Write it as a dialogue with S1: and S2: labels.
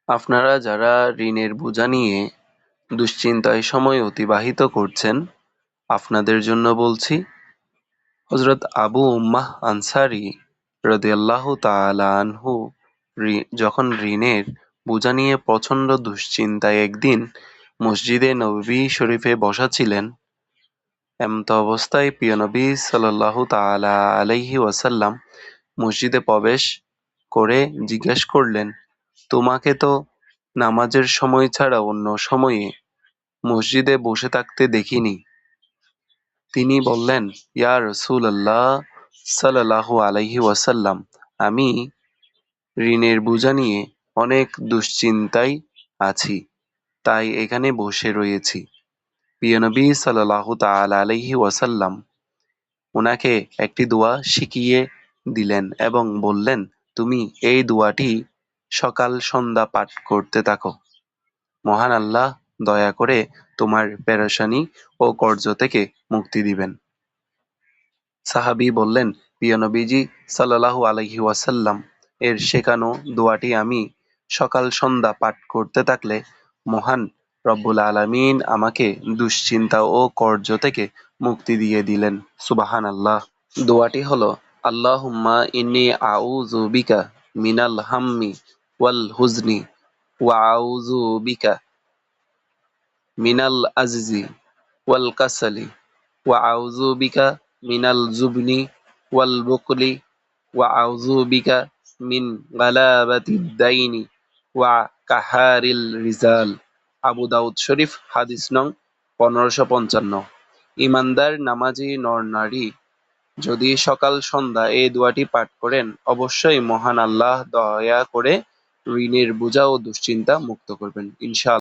S1: আপনারা যারা ঋণের বোঝা নিয়ে দুশ্চিন্তায় সময় অতিবাহিত করছেন, আপনাদের জন্য বলছি, হযরত আবু উম্মাহ আনসারী রাদিয়াল্লাহু তাআলা আনহু যখন ঋণের বোঝা নিয়ে প্রচণ্ড দুশ্চিন্তায় একদিন মসজিদে নববী শরীফে বসা ছিলেন, এমত অবস্থায় প্রিয় নবী সাল্লাল্লাহু তাআলা আলাইহি ওয়াসাল্লাম মসজিদে প্রবেশ করে জিজ্ঞেস করলেন, তোমাকে তো নামাজের সময় ছাড়া অন্য সময়ে মসজিদে বসে থাকতে দেখিনি। তিনি বললেন, ইয়া রাসূলাল্লাহ সাল্লাল্লাহু আলাইহি ওয়াসাল্লাম, আমি ঋণের বোঝা নিয়ে অনেক দুশ্চিন্তায় আছি, তাই এখানে বসে রয়েছি। প্রিয় নবী সাল্লাল্লাহু তাআলা আলাইহি ওয়াসাল্লাম ওনাকে একটি দোয়া শিখিয়ে দিলেন এবং বললেন, তুমি এই দোয়াটি সকাল সন্ধ্যা পাঠ করতে থাকো। মহান আল্লাহ দয়া করে তোমার পেরেশানি ও কর্জ থেকে মুক্তি দিবেন। সাহাবী বললেন, প্রিয় নবীজি সাল্লাল্লাহু আলাইহি ওয়াসাল্লাম এর শেখানো দোয়াটি আমি সকাল সন্ধ্যা পাঠ করতে থাকলে মহান রব্বুল আলামিন আমাকে দুশ্চিন্তা ও কর্জ থেকে মুক্তি দিয়ে দিলেন। সুবহানাল্লাহ। দোয়াটি হলো, আল্লাহুম্মা ইন্নী আউযু বিকা মিনাল হাম্মি ওয়াল হুজনি ওয়া আউযু বিকা মিনাল আজিজি ওয়াল কাসালি ওয়া আউযু বিকা মিনাল জুবনি ওয়াল বুকলি ওয়া আউযু বিকা মিন গালাবাতিদ দাইনি ওয়া কাহারিল রিজাল। আবু দাউদ শরীফ, হাদিস নং 1555। ইমানদার নামাজি নর-নারী যদি সকাল সন্ধ্যা এই দোয়াটি পাঠ করেন, অবশ্যই মহান আল্লাহ দয়া করে ঋণের বোঝা ও দুশ্চিন্তা মুক্ত করবেন ইনশাআল্লাহ।